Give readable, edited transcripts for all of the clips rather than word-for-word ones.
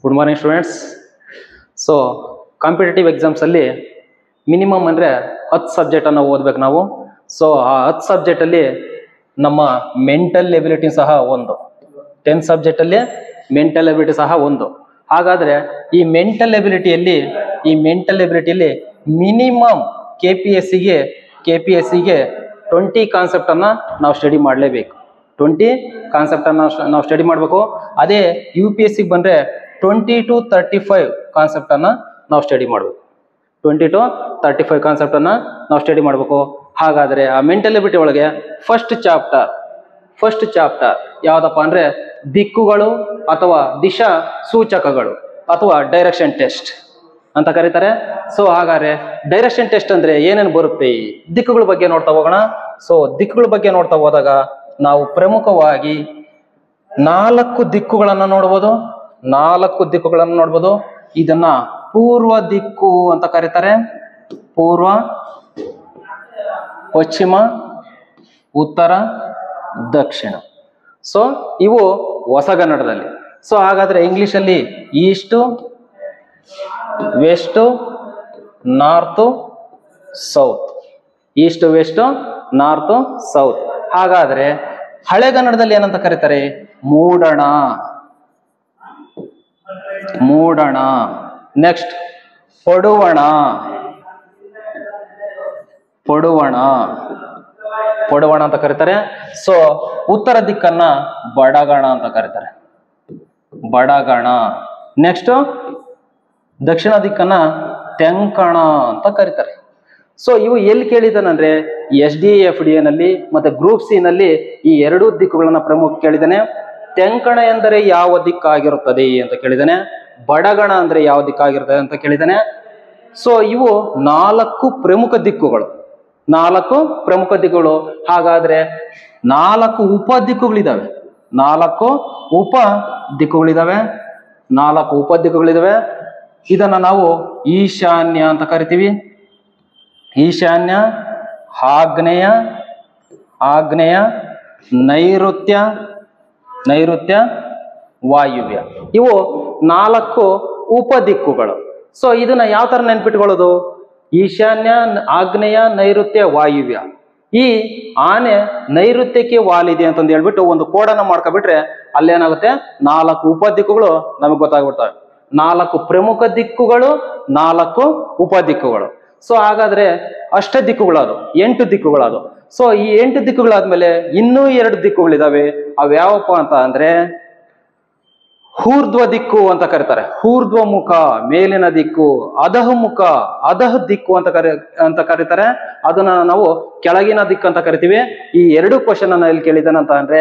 Good morning students. So competitive ಎಕ್ಸಾಮ್ಸಲ್ಲಿ minimum ಅಂದರೆ 10 ಸಬ್ಜೆಕ್ಟನ್ನು ಓದಬೇಕು ನಾವು. ಸೊ ಆ 10 ಸಬ್ಜೆಕ್ಟಲ್ಲಿ ನಮ್ಮ ಮೆಂಟಲ್ ಎಬಿಲಿಟಿ ಸಹ ಒಂದು, 10 ಸಬ್ಜೆಕ್ಟಲ್ಲಿ ಮೆಂಟಲ್ ಎಬಿಲಿಟಿ ಸಹ ಒಂದು. ಹಾಗಾದರೆ ಈ ಮೆಂಟಲ್ ಎಬಿಲಿಟಿಯಲ್ಲಿ ಮಿನಿಮಮ್ ಕೆ ಪಿ ಎಸ್ ಸಿಗೆ 20 ಕಾನ್ಸೆಪ್ಟನ್ನು ನಾವು ಸ್ಟಡಿ ಮಾಡಲೇಬೇಕು. 20 ಕಾನ್ಸೆಪ್ಟನ್ನು ನಾವು ಸ್ಟಡಿ ಮಾಡಬೇಕು. ಅದೇ ಯು ಪಿ ಎಸ್ ಸಿಗೆ ಬಂದರೆ 20 to 35 ಕಾನ್ಸೆಪ್ಟನ್ನು ನಾವು ಸ್ಟಡಿ ಮಾಡಬೇಕು. 20 to 35 ಕಾನ್ಸೆಪ್ಟನ್ನು ನಾವು ಸ್ಟಡಿ ಮಾಡಬೇಕು. ಹಾಗಾದರೆ ಆ ಮೆಂಟಲ್ ಎಬಿಲಿಟಿ ಒಳಗೆ ಫಸ್ಟ್ ಚಾಪ್ಟರ್ ಯಾವುದಪ್ಪ ಅಂದರೆ ದಿಕ್ಕುಗಳು ಅಥವಾ ದಿಶಾ ಸೂಚಕಗಳು ಅಥವಾ ಡೈರೆಕ್ಷನ್ ಟೆಸ್ಟ್ ಅಂತ ಕರೀತಾರೆ. ಸೊ ಹಾಗಾದ್ರೆ ಡೈರೆಕ್ಷನ್ ಟೆಸ್ಟ್ ಅಂದ್ರೆ ಏನೇನು ಬರುತ್ತೆ, ದಿಕ್ಕುಗಳ ಬಗ್ಗೆ ನೋಡ್ತಾ ಹೋಗೋಣ. ಸೊ ದಿಕ್ಕುಗಳ ಬಗ್ಗೆ ನೋಡ್ತಾ ಹೋದಾಗ ನಾವು ಪ್ರಮುಖವಾಗಿ 4 ದಿಕ್ಕುಗಳನ್ನು ನೋಡ್ಬೋದು. ಇದನ್ನ ಪೂರ್ವ ದಿಕ್ಕು ಅಂತ ಕರೀತಾರೆ. ಪೂರ್ವ, ಪಶ್ಚಿಮ, ಉತ್ತರ, ದಕ್ಷಿಣ. ಸೊ ಇವು ಹೊಸಗನ್ನಡದಲ್ಲಿ. ಸೊ ಹಾಗಾದ್ರೆ ಇಂಗ್ಲಿಷಲ್ಲಿ east, west, north, south. East, west, north, south. ಹಾಗಾದ್ರೆ ಹಳೆಗನ್ನಡದಲ್ಲಿ ಏನಂತ ಕರೀತಾರೆ? ಮೂಡಣ. ನೆಕ್ಸ್ಟ್ ಪಡುವಣ ಅಂತ ಕರೀತಾರೆ. ಸೊ ಉತ್ತರ ದಿಕ್ಕನ್ನ ಬಡಗಣ ಅಂತ ಕರೀತಾರೆ. ನೆಕ್ಸ್ಟ್ ದಕ್ಷಿಣ ದಿಕ್ಕನ್ನ ತೆಂಕಣ ಅಂತ ಕರೀತಾರೆ. ಸೊ ಇವು ಎಲ್ಲಿ ಕೇಳಿದಾನಂದ್ರೆ SDFD ನಲ್ಲಿ ಮತ್ತೆ ಗ್ರೂಪ್ ಸಿ ನಲ್ಲಿ ಈ 2 ದಿಕ್ಕುಗಳನ್ನ ಪ್ರಮುಖ ಕೇಳಿದಾನೆ. ತೆಂಕಣ ಎಂದರೆ ಯಾವ ದಿಕ್ಕಾಗಿರುತ್ತದೆ ಅಂತ ಕೇಳಿದಾನೆ. ಬಡಗಣ ಅಂದ್ರೆ ಯಾವ ದಿಕ್ಕಾಗಿರುತ್ತದೆ ಅಂತ ಕೇಳಿದಾನೆ. ಸೊ ಇವು 4 ಪ್ರಮುಖ ದಿಕ್ಕುಗಳು. ಹಾಗಾದ್ರೆ 4 ಉಪ ದಿಕ್ಕುಗಳಿದಾವೆ. 4 ಉಪ ದಿಕ್ಕುಗಳಿದಾವೆ. ಇದನ್ನ ನಾವು ಈಶಾನ್ಯ ಅಂತ ಕರಿತೀವಿ. ಈಶಾನ್ಯ, ಆಗ್ನೇಯ, ನೈಋತ್ಯ, ವಾಯುವ್ಯ. ಇವು 4 ಉಪ ದಿಕ್ಕುಗಳು. ಸೊ ಇದನ್ನ ಯಾವ ತರ ನೆನ್ಪಿಟ್ಕೊಳ್ಳೋದು? ಈಶಾನ್ಯ, ಆಗ್ನೇಯ, ನೈಋತ್ಯ, ವಾಯುವ್ಯ. ಈ ಆನೆ ನೈಋತ್ಯಕ್ಕೆ ವಾಲಿದೆ ಅಂತಂದು ಹೇಳ್ಬಿಟ್ಟು ಒಂದು ಕೋಡನ್ನ ಮಾಡ್ಕೊಬಿಟ್ರೆ ಅಲ್ಲೇನಾಗುತ್ತೆ, 4 ಉಪ ದಿಕ್ಕುಗಳು ನಮಗೆ ಗೊತ್ತಾಗ್ಬಿಡ್ತವೆ. 4 ಪ್ರಮುಖ ದಿಕ್ಕುಗಳು, 4 ಉಪ ದಿಕ್ಕುಗಳು. ಸೊ ಹಾಗಾದ್ರೆ ಅಷ್ಟ ದಿಕ್ಕುಗಳದು, 8 ದಿಕ್ಕುಗಳದು. ಸೊ ಈ 8 ದಿಕ್ಕುಗಳಾದ್ಮೇಲೆ ಇನ್ನೂ 2 ದಿಕ್ಕುಗಳಿದಾವೆ. ಅವ್ಯಾವಪ್ಪ ಅಂತ ಅಂದ್ರೆ ಊರ್ಧ್ವ ದಿಕ್ಕು ಅಂತ ಕರೀತಾರೆ. ಊರ್ಧ್ವ ಮುಖ ಮೇಲಿನ ದಿಕ್ಕು, ಅಧಃ ದಿಕ್ಕು ಅಂತ ಕರೀತಾರೆ. ಅದನ್ನ ನಾವು ಕೆಳಗಿನ ದಿಕ್ಕು ಅಂತ ಕರಿತೀವಿ. ಈ 2 ಕ್ವಶನ್ ಅನ್ನ ಇಲ್ಲಿ ಕೇಳಿದಾನಂತ ಅಂದ್ರೆ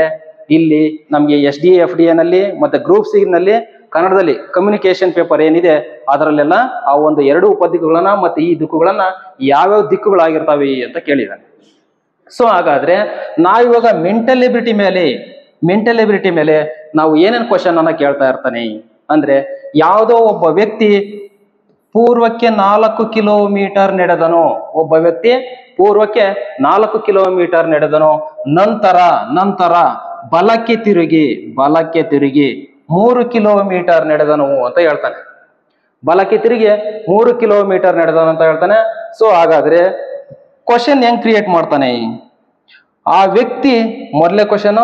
ಇಲ್ಲಿ ನಮ್ಗೆ SDFD ನಲ್ಲಿ ಮತ್ತೆ ಗ್ರೂಪ್ ಸಿ ನಲ್ಲಿ ಕನ್ನಡದಲ್ಲಿ ಕಮ್ಯುನಿಕೇಶನ್ ಪೇಪರ್ ಏನಿದೆ ಅದರಲ್ಲೆಲ್ಲ ಆ ಒಂದು 2 ಉಪ ದಿಕ್ಕುಗಳನ್ನ ಮತ್ತೆ ಈ ದಿಕ್ಕುಗಳನ್ನ ಯಾವ್ಯಾವ ದಿಕ್ಕುಗಳಾಗಿರ್ತಾವೆ ಅಂತ ಕೇಳಿದಾನೆ. ಸೊ ಹಾಗಾದ್ರೆ ನಾವಿವಾಗ ಮೆಂಟಲ್ ಎಬಿಲಿಟಿ ಮೇಲೆ ನಾವು ಏನೇನು ಕ್ವಶನ್ ಅನ್ನ ಕೇಳ್ತಾ ಇರ್ತಾನೆ ಅಂದ್ರೆ, ಯಾವುದೋ ಒಬ್ಬ ವ್ಯಕ್ತಿ ಪೂರ್ವಕ್ಕೆ 4 ಕಿಲೋಮೀಟರ್ ನಡೆದನು. ನಂತರ ಬಲಕ್ಕೆ ತಿರುಗಿ 3 ಕಿಲೋಮೀಟರ್ ನಡೆದನು ಅಂತ ಹೇಳ್ತಾನೆ. ಬಲಕ್ಕೆ ತಿರುಗಿ 3 ಕಿಲೋಮೀಟರ್ ನಡೆದನು ಅಂತ ಹೇಳ್ತಾನೆ. ಸೊ ಹಾಗಾದ್ರೆ ಕ್ವಶನ್ ಹೆಂಗ್ ಕ್ರಿಯೇಟ್ ಮಾಡ್ತಾನೆ ಆ ವ್ಯಕ್ತಿ? ಮೊದಲೇ ಕ್ವಶನ್,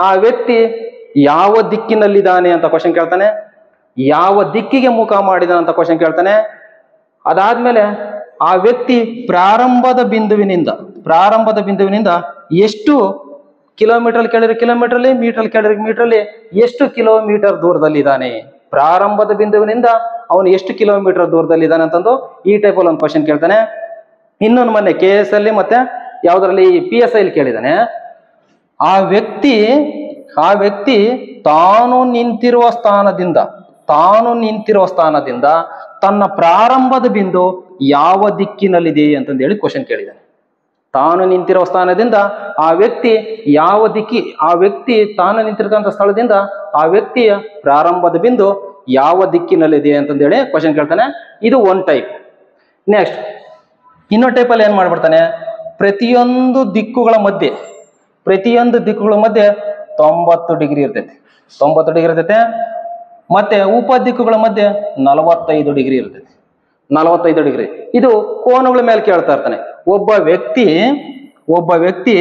ಆ ವ್ಯಕ್ತಿ ಯಾವ ದಿಕ್ಕಿನಲ್ಲಿದ್ದಾನೆ ಅಂತ ಕ್ವಶನ್ ಕೇಳ್ತಾನೆ. ಯಾವ ದಿಕ್ಕಿಗೆ ಮುಖ ಮಾಡಿದಾನೆ ಅಂತ ಕ್ವಶನ್ ಕೇಳ್ತಾನೆ. ಅದಾದ್ಮೇಲೆ ಆ ವ್ಯಕ್ತಿ ಪ್ರಾರಂಭದ ಬಿಂದುವಿನಿಂದ ಎಷ್ಟು ಕಿಲೋಮೀಟರ್ ಕೇಳಿದ್ರೆ ಕಿಲೋಮೀಟರ್ಲಿ, ಮೀಟರ್ ಕೇಳಿದ್ರೆ ಮೀಟರ್ಲಿ ಎಷ್ಟು ಕಿಲೋಮೀಟರ್ ದೂರದಲ್ಲಿದ್ದಾನೆ, ಪ್ರಾರಂಭದ ಬಿಂದುವಿನಿಂದ ಅವನು ಎಷ್ಟು ಕಿಲೋಮೀಟರ್ ದೂರದಲ್ಲಿದ್ದಾನೆ ಅಂತಂದು ಈ ಟೈಪ್ ಅಲ್ಲಿ ಒಂದು ಕ್ವಶನ್ ಕೇಳ್ತಾನೆ. ಇನ್ನೊಂದು ಮೊನ್ನೆ KS ಅಲ್ಲಿ ಮತ್ತೆ ಯಾವ್ದ್ರಲ್ಲಿ PSI ಅಲ್ಲಿ ಕೇಳಿದಾನೆ. ಆ ವ್ಯಕ್ತಿ ತಾನು ನಿಂತಿರುವ ಸ್ಥಾನದಿಂದ ತನ್ನ ಪ್ರಾರಂಭದ ಬಿಂದು ಯಾವ ದಿಕ್ಕಿನಲ್ಲಿದೆ ಅಂತಂದೇಳಿ ಕ್ವಶನ್ ಕೇಳಿದಾನೆ. ತಾನು ನಿಂತಿರುವ ಸ್ಥಾನದಿಂದ ಆ ವ್ಯಕ್ತಿ ತಾನು ನಿಂತಿರ್ತಕ್ಕಂಥ ಸ್ಥಳದಿಂದ ಆ ವ್ಯಕ್ತಿಯ ಪ್ರಾರಂಭದ ಬಿಂದು ಯಾವ ದಿಕ್ಕಿನಲ್ಲಿದೆ ಅಂತಂದೇಳಿ ಕ್ವಶನ್ ಕೇಳ್ತಾನೆ. ಇದು ಒಂದು ಟೈಪ್. ನೆಕ್ಸ್ಟ್ ಇನ್ನೊಂದು ಟೈಪಲ್ಲಿ ಏನ್ ಮಾಡ್ಬಿಡ್ತಾನೆ, ಪ್ರತಿಯೊಂದು ದಿಕ್ಕುಗಳ ಮಧ್ಯೆ 90 ಡಿಗ್ರಿ ಇರ್ತೈತೆ. ಮತ್ತೆ ಉಪದಿಕ್ಕುಗಳ ಮಧ್ಯೆ 45 ಡಿಗ್ರಿ ಇರ್ತದೆ, 45 ಡಿಗ್ರಿ. ಇದು ಕೋನಗಳ ಮೇಲೆ ಕೇಳ್ತಾ ಇರ್ತಾನೆ. ಒಬ್ಬ ವ್ಯಕ್ತಿ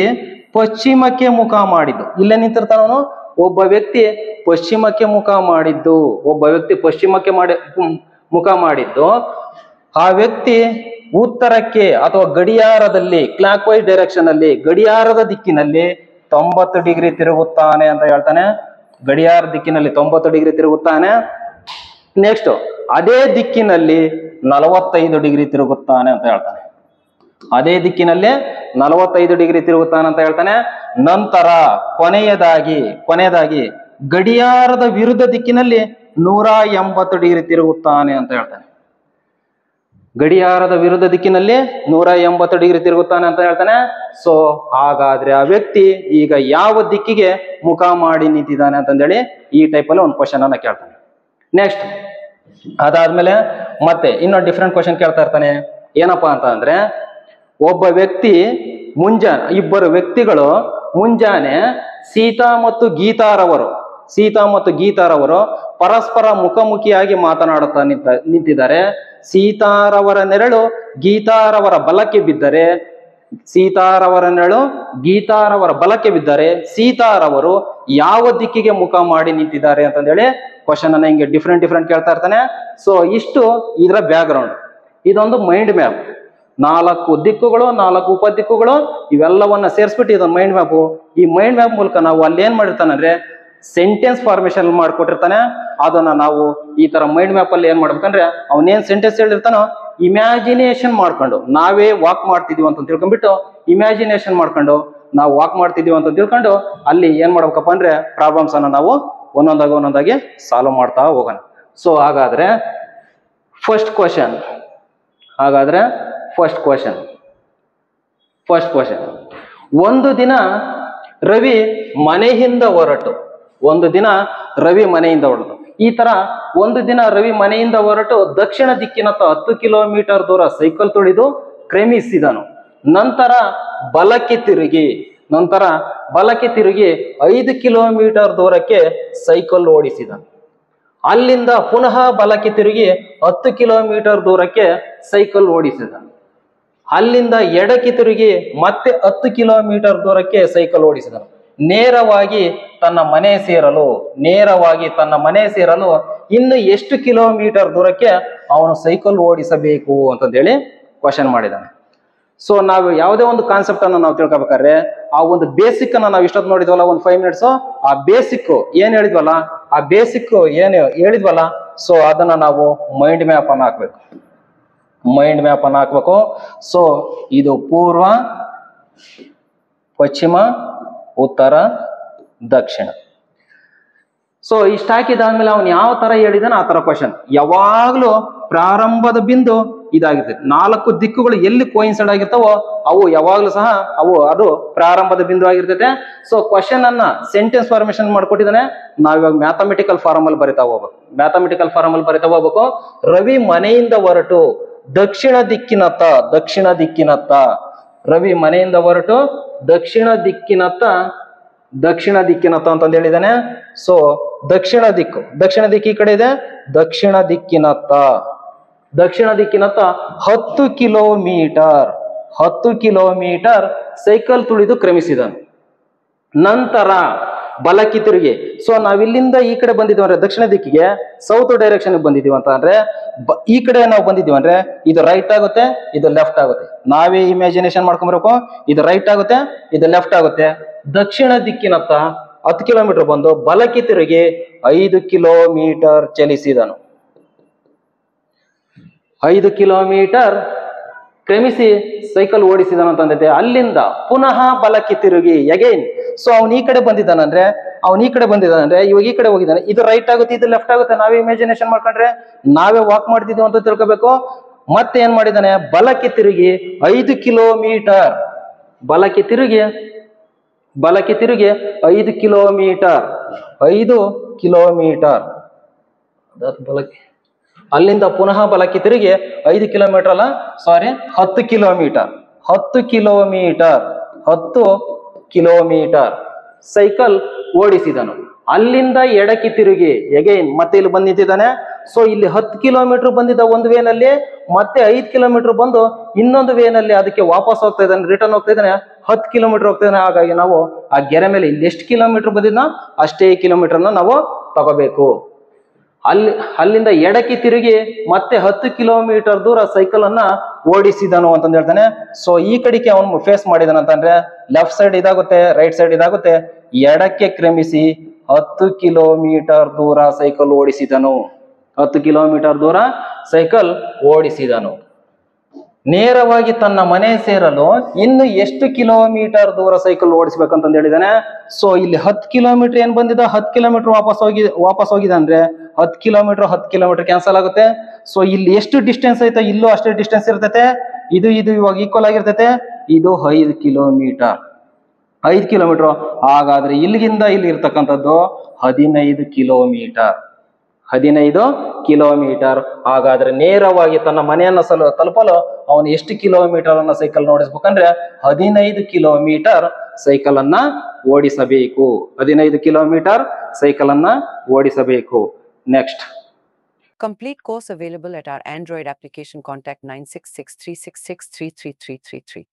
ಪಶ್ಚಿಮಕ್ಕೆ ಮುಖ ಮಾಡಿದ್ದು, ಇಲ್ಲೇ ನಿಂತಿರ್ತಾನವನು. ಒಬ್ಬ ವ್ಯಕ್ತಿ ಪಶ್ಚಿಮಕ್ಕೆ ಮುಖ ಮಾಡಿದ್ದು, ಮುಖ ಮಾಡಿದ್ದು, ಆ ವ್ಯಕ್ತಿ ಉತ್ತರಕ್ಕೆ ಅಥವಾ ಗಡಿಯಾರದಲ್ಲಿ ಕ್ಲಾಕ್ ವೈಸ್ ಡೈರೆಕ್ಷನ್ ಅಲ್ಲಿ, ಗಡಿಯಾರದ ದಿಕ್ಕಿನಲ್ಲಿ 90 ಡಿಗ್ರಿ ತಿರುಗುತ್ತಾನೆ ಅಂತ ಹೇಳ್ತಾನೆ. ಗಡಿಯಾರ ದಿಕ್ಕಿನಲ್ಲಿ 90 ಡಿಗ್ರಿ ತಿರುಗುತ್ತಾನೆ. ನೆಕ್ಸ್ಟ್ ಅದೇ ದಿಕ್ಕಿನಲ್ಲಿ 45 ಡಿಗ್ರಿ ತಿರುಗುತ್ತಾನೆ ಅಂತ ಹೇಳ್ತಾನೆ. ಅದೇ ದಿಕ್ಕಿನಲ್ಲಿ 45 ಡಿಗ್ರಿ ತಿರುಗುತ್ತಾನೆ ಅಂತ ಹೇಳ್ತಾನೆ. ನಂತರ ಕೊನೆಯದಾಗಿ ಗಡಿಯಾರದ ವಿರುದ್ಧ ದಿಕ್ಕಿನಲ್ಲಿ 180 ಡಿಗ್ರಿ ತಿರುಗುತ್ತಾನೆ ಅಂತ ಹೇಳ್ತಾನೆ. ಗಡಿಯಾರದ ವಿರುದ್ಧ ದಿಕ್ಕಿನಲ್ಲಿ 180 ಡಿಗ್ರಿ ತಿರುಗುತ್ತಾನೆ ಅಂತ ಹೇಳ್ತಾನೆ. ಸೊ ಹಾಗಾದ್ರೆ ಆ ವ್ಯಕ್ತಿ ಈಗ ಯಾವ ದಿಕ್ಕಿಗೆ ಮುಖ ಮಾಡಿ ನಿಂತಿದ್ದಾನೆ ಅಂತಂದೇಳಿ ಈ ಟೈಪ್ ಅಲ್ಲಿ ಒಂದು ಕ್ವಶನ್ ಅನ್ನ ಕೇಳ್ತಾನೆ. ನೆಕ್ಸ್ಟ್ ಅದಾದ್ಮೇಲೆ ಮತ್ತೆ ಇನ್ನೊಂದು ಡಿಫ್ರೆಂಟ್ ಕ್ವಶನ್ ಕೇಳ್ತಾ ಇರ್ತಾನೆ. ಏನಪ್ಪಾ ಅಂತ ಅಂದ್ರೆ, ಇಬ್ಬರು ವ್ಯಕ್ತಿಗಳು ಮುಂಜಾನೆ ಸೀತಾ ಮತ್ತು ಗೀತಾರವರು ಪರಸ್ಪರ ಮುಖಾಮುಖಿಯಾಗಿ ಮಾತನಾಡುತ್ತಾ ನಿಂತಿದ್ದಾರೆ. ಸೀತಾರವರ ನೆರಳು ಗೀತಾರವರ ಬಲಕ್ಕೆ ಬಿದ್ದರೆ, ಸೀತಾರವರು ಯಾವ ದಿಕ್ಕಿಗೆ ಮುಖ ಮಾಡಿ ನಿಂತಿದ್ದಾರೆ ಅಂತಂದೇಳಿ ಕ್ವಶನ್ ಅನ್ನ ಹಿಂಗೆ ಡಿಫ್ರೆಂಟ್ ಕೇಳ್ತಾ ಇರ್ತಾನೆ. ಸೊ ಇಷ್ಟು ಇದರ ಬ್ಯಾಕ್ ಗ್ರೌಂಡ್. ಇದೊಂದು ಮೈಂಡ್ ಮ್ಯಾಪ್. 4 ದಿಕ್ಕುಗಳು, 4 ಉಪದಿಕ್ಕುಗಳು, ಇವೆಲ್ಲವನ್ನ ಸೇರಿಸ್ಬಿಟ್ಟು ಇದೊಂದು ಮೈಂಡ್ ಮ್ಯಾಪ್. ಈ ಮೈಂಡ್ ಮ್ಯಾಪ್ ಮೂಲಕ ನಾವು ಅಲ್ಲಿ ಏನ್ ಮಾಡಿರ್ತಾನಂದ್ರೆ ಸೆಂಟೆನ್ಸ್ ಫಾರ್ಮೇಶನ್ ಮಾಡ್ಕೊಟ್ಟಿರ್ತಾನೆ. ಅದನ್ನ ನಾವು ಈ ತರ ಮೈಂಡ್ ಮ್ಯಾಪ್ ಅಲ್ಲಿ ಏನ್ ಮಾಡ್ಬೇಕಂದ್ರೆ ಅವನೇನ್ ಸೆಂಟೆನ್ಸ್ ಹೇಳಿರ್ತಾನೋ ಇಮ್ಯಾಜಿನೇಷನ್ ಮಾಡ್ಕೊಂಡು, ನಾವೇ ವಾಕ್ ಮಾಡ್ತಿದೀವಿ ಅಂತ ತಿಳ್ಕೊಂಡ್ಬಿಟ್ಟು ಇಮ್ಯಾಜಿನೇಷನ್ ಮಾಡ್ಕೊಂಡು ನಾವು ವಾಕ್ ಮಾಡ್ತಿದೀವಿ ಅಂತ ತಿಳ್ಕೊಂಡು ಅಲ್ಲಿ ಏನ್ ಮಾಡ್ಬೇಕಪ್ಪ ಅಂದ್ರೆ ಪ್ರಾಬ್ಲಮ್ಸ್ ಅನ್ನ ನಾವು ಒಂದೊಂದಾಗಿ ಸಾಲ್ವ್ ಮಾಡ್ತಾ ಹೋಗೋಣ. ಸೊ ಹಾಗಾದ್ರೆ ಫಸ್ಟ್ ಕ್ವಶನ್ ಒಂದು ದಿನ ರವಿ ಮನೆಯಿಂದ ಹೊರಟು, ಈ ತರ ಒಂದು ದಿನ ರವಿ ಮನೆಯಿಂದ ಹೊರಟು ದಕ್ಷಿಣ ದಿಕ್ಕಿನತ್ತ 10 ಕಿಲೋಮೀಟರ್ ದೂರ ಸೈಕಲ್ ತುಳಿದು ಕ್ರಮಿಸಿದನು. ನಂತರ ಬಲಕ್ಕೆ ತಿರುಗಿ 5 ಕಿಲೋಮೀಟರ್ ದೂರಕ್ಕೆ ಸೈಕಲ್ ಓಡಿಸಿದನು. ಅಲ್ಲಿಂದ ಪುನಃ ಬಲಕ್ಕೆ ತಿರುಗಿ 10 ಕಿಲೋಮೀಟರ್ ದೂರಕ್ಕೆ ಸೈಕಲ್ ಓಡಿಸಿದನು. ಅಲ್ಲಿಂದ ಎಡಕ್ಕೆ ತಿರುಗಿ ಮತ್ತೆ 10 ಕಿಲೋಮೀಟರ್ ದೂರಕ್ಕೆ ಸೈಕಲ್ ಓಡಿಸಿದನು. ನೇರವಾಗಿ ತನ್ನ ಮನೆ ಸೇರಲು ಇನ್ನು ಎಷ್ಟು ಕಿಲೋಮೀಟರ್ ದೂರಕ್ಕೆ ಅವನು ಸೈಕಲ್ ಓಡಿಸಬೇಕು ಅಂತಂದೇಳಿ ಕ್ವಶನ್ ಮಾಡಿದ್ದಾನೆ. ಸೊ ನಾವು ಯಾವುದೇ ಒಂದು ಕಾನ್ಸೆಪ್ಟ್ ಅನ್ನು ನಾವು ತಿಳ್ಕೊಬೇಕಾದ್ರೆ ಆ ಒಂದು ಬೇಸಿಕ್ ಅನ್ನ ನಾವು ಇಷ್ಟೊತ್ತು ನೋಡಿದ್ವಲ್ಲ, ಒಂದು 5 ಮಿನಿಟ್ಸ್, ಆ ಬೇಸಿಕ್ ಏನ್ ಹೇಳಿದ್ವಲ್ಲ, ಸೊ ಅದನ್ನ ನಾವು ಮೈಂಡ್ ಮ್ಯಾಪ್ ಅನ್ನ ಹಾಕ್ಬೇಕು. ಸೊ ಇದು ಪೂರ್ವ, ಪಶ್ಚಿಮ, ಉತ್ತರ, ದಕ್ಷಿಣ. ಸೊ ಇಷ್ಟ ಹಾಕಿದಾದ್ಮೇಲೆ ಅವನು ಯಾವ ತರ ಹೇಳಿದಾನೆ ಆ ತರ ಕ್ವಶನ್. ಯಾವಾಗ್ಲೂ ಪ್ರಾರಂಭದ ಬಿಂದು ಇದಾಗಿರ್ತದೆ. 4 ದಿಕ್ಕುಗಳು ಎಲ್ಲಿ ಕೋಯಿನ್ಸೈಡ್ ಆಗಿರ್ತಾವೋ ಅವು ಯಾವಾಗ್ಲೂ ಸಹ ಅದು ಪ್ರಾರಂಭದ ಬಿಂದು ಆಗಿರ್ತೈತೆ. ಸೊ ಕ್ವಶನ್ ಅನ್ನ ಸೆಂಟೆನ್ಸ್ ಫಾರ್ಮೇಶನ್ ಮಾಡ್ಕೊಟ್ಟಿದ್ದಾನೆ. ನಾವಿವಾಗ ಮ್ಯಾಥಮೆಟಿಕಲ್ ಫಾರ್ಮ್ ಅಲ್ಲಿ ಬರಿತಾ ಹೋಗ್ಬೇಕು. ರವಿ ಮನೆಯಿಂದ ಹೊರಟು ದಕ್ಷಿಣ ದಿಕ್ಕಿನತ್ತ ರವಿ ಮನೆಯಿಂದ ಹೊರಟು ದಕ್ಷಿಣ ದಿಕ್ಕಿನತ್ತ ಅಂತಂದು ಹೇಳಿದಾನೆ. ಸೊ ದಕ್ಷಿಣ ದಿಕ್ಕು ಈ ಕಡೆ ಇದೆ. ದಕ್ಷಿಣ ದಿಕ್ಕಿನತ್ತ 10 ಕಿಲೋಮೀಟರ್ ಸೈಕಲ್ ತುಳಿದು ಕ್ರಮಿಸಿದನು. ನಂತರ ಬಲಕ್ಕೆ ತಿರುಗಿ, ಸೊ ನಾವಿಲ್ಲಿಂದ ಈ ಕಡೆ ಬಂದಿದ್ವಿ ಅಂದ್ರೆ ದಕ್ಷಿಣ ದಿಕ್ಕಿಗೆ ಸೌತ್ ಡೈರೆಕ್ಷನ್ ಬಂದಿದೀವಿ ಅಂತ ಅಂದ್ರೆ ಈ ಕಡೆ ನಾವು ಬಂದಿದೀವಿ ಅಂದ್ರೆ ಇದು ರೈಟ್ ಆಗುತ್ತೆ, ಇದು ಲೆಫ್ಟ್ ಆಗುತ್ತೆ. ನಾವೇ ಇಮ್ಯಾಜಿನೇಷನ್ ಮಾಡ್ಕೊಂಡ್ಬರ್ಬೇಕು. ಇದು ರೈಟ್ ಆಗುತ್ತೆ, ಇದು ಲೆಫ್ಟ್ ಆಗುತ್ತೆ. ದಕ್ಷಿಣ ದಿಕ್ಕಿನತ್ತ 10 ಕಿಲೋಮೀಟರ್ ಬಂದು ಬಲಕ್ಕೆ ತಿರುಗಿ 5 ಕಿಲೋಮೀಟರ್ ಚಲಿಸಿದನು. 5 ಕಿಲೋಮೀಟರ್ ಕ್ರಮಿಸಿ ಸೈಕಲ್ ಓಡಿಸಿದನು ಅಂತಂದೈತೆ. ಅಲ್ಲಿಂದ ಪುನಃ ಬಲಕ್ಕೆ ತಿರುಗಿ ಅಗೈನ್. ಸೊ ಅವನು ಈ ಕಡೆ ಬಂದಿದ್ದಾನಂದ್ರೆ ಇವಾಗ ಈ ಕಡೆ ಹೋಗಿದ್ದಾನೆ. ಇದು ರೈಟ್ ಆಗುತ್ತೆ, ಇದು ಲೆಫ್ಟ್ ಆಗುತ್ತೆ. ನಾವೇ ಇಮ್ಯಾಜಿನೇಷನ್ ಮಾಡ್ಕೊಂಡ್ರೆ ನಾವೇ ವಾಕ್ ಮಾಡ್ತಿದ್ದೀವಿ ಅಂತ ತಿಳ್ಕೋಬೇಕು. ಮತ್ತೆ ಏನ್ ಮಾಡಿದಾನೆ, ಬಲಕ್ಕೆ ತಿರುಗಿ 5 ಕಿಲೋಮೀಟರ್ ಬಲಕ್ಕೆ ತಿರುಗಿ 5 ಕಿಲೋಮೀಟರ್ ಬಲಕ್ಕೆ, ಅಲ್ಲಿಂದ ಪುನಃ ಬಲಕ್ಕೆ ತಿರುಗಿ 5 ಕಿಲೋಮೀಟರ್ ಅಲ್ಲ, ಸಾರಿ 10 ಕಿಲೋಮೀಟರ್ ಸೈಕಲ್ ಓಡಿಸಿದನು. ಅಲ್ಲಿಂದ ಎಡಕ್ಕೆ ತಿರುಗಿ ಎಗೈನ್ ಮತ್ತೆ ಇಲ್ಲಿ ಬಂದು ನಿಂತಿದ್ದಾನೆ. ಸೊ ಇಲ್ಲಿ 10 ಕಿಲೋಮೀಟರ್ ಬಂದಿದ್ದ ಒಂದು ವೇನಲ್ಲಿ ಮತ್ತೆ 5 ಕಿಲೋಮೀಟರ್ ಬಂದು ಇನ್ನೊಂದು ವೇನಲ್ಲಿ ಅದಕ್ಕೆ ವಾಪಸ್ ಹೋಗ್ತಾ ಇದ್ದಾನೆ, ರಿಟರ್ನ್ ಹೋಗ್ತಾ ಇದ್ದಾನೆ, 10 ಕಿಲೋಮೀಟರ್ ಹೋಗ್ತಾ ಇದ್ದಾನೆ. ಹಾಗಾಗಿ ನಾವು ಆ ಗೆರೆ ಮೇಲೆ ಇಲ್ಲಿ ಎಷ್ಟು ಕಿಲೋಮೀಟರ್ ಬಂದಿದ್ನೋ ಅಷ್ಟೇ ಕಿಲೋಮೀಟರ್ನ ನಾವು ತಗೋಬೇಕು. ಅಲ್ಲಿಂದ ಎಡಕ್ಕೆ ತಿರುಗಿ ಮತ್ತೆ 10 ಕಿಲೋಮೀಟರ್ ದೂರ ಸೈಕಲ್ ಅನ್ನ ಓಡಿಸಿದನು ಅಂತಂದು ಹೇಳ್ತಾನೆ. ಸೊ ಈ ಕಡೆಗೆ ಅವನು ಫೇಸ್ ಮಾಡಿದನು ಅಂತಂದ್ರೆ ಲೆಫ್ಟ್ ಸೈಡ್ ಇದಾಗುತ್ತೆ, ರೈಟ್ ಸೈಡ್ ಇದಾಗುತ್ತೆ. ಎಡಕ್ಕೆ ಕ್ರಮಿಸಿ 10 ಕಿಲೋಮೀಟರ್ ದೂರ ಸೈಕಲ್ ಓಡಿಸಿದನು. 10 ಕಿಲೋಮೀಟರ್ ದೂರ ಸೈಕಲ್ ಓಡಿಸಿದನು. ನೇರವಾಗಿ ತನ್ನ ಮನೆ ಸೇರಲು ಇನ್ನು ಎಷ್ಟು ಕಿಲೋಮೀಟರ್ ದೂರ ಸೈಕಲ್ ಓಡಿಸ್ಬೇಕಂತಂದು ಹೇಳಿದಾನೆ. ಸೊ ಇಲ್ಲಿ 10 ಕಿಲೋಮೀಟರ್ ಏನ್ ಬಂದಿದ್ದ, 10 ಕಿಲೋಮೀಟರ್ ವಾಪಸ್ ಹೋಗಿದೆ ಅಂದ್ರೆ 10 ಕಿಲೋಮೀಟರ್ ಕ್ಯಾನ್ಸಲ್ ಆಗುತ್ತೆ. ಸೊ ಇಲ್ಲಿ ಎಷ್ಟು ಡಿಸ್ಟೆನ್ಸ್ ಐತೆ ಇಲ್ಲೂ ಅಷ್ಟೇ ಡಿಸ್ಟೆನ್ಸ್ ಇರ್ತೈತೆ. ಇದು ಇವಾಗ ಈಕ್ವಲ್ ಆಗಿರ್ತೈತೆ. ಇದು 5 ಕಿಲೋಮೀಟರ್. 5 ಕಿಲೋಮೀಟರ್. ಹಾಗಾದ್ರೆ ಇಲ್ಲಿಗಿಂದ ಇಲ್ಲಿ ಇರ್ತಕ್ಕಂಥದ್ದು 15 ಕಿಲೋಮೀಟರ್. 15 ಕಿಲೋಮೀಟರ್. ಹಾಗಾದ್ರೆ ನೇರವಾಗಿ ತನ್ನ ಮನೆಯನ್ನ ತಲುಪಲು ಅವನು ಎಷ್ಟು ಕಿಲೋಮೀಟರ್ ಅನ್ನ ಸೈಕಲ್ ಓಡಿಸ್ಬೇಕಂದ್ರೆ 15 ಕಿಲೋಮೀಟರ್ ಸೈಕಲ್ ಅನ್ನ ಓಡಿಸಬೇಕು. 15 ಕಿಲೋಮೀಟರ್ ಸೈಕಲ್ ಅನ್ನ ಓಡಿಸಬೇಕು. Next. Complete course available at our Android application. Contact 966366333333.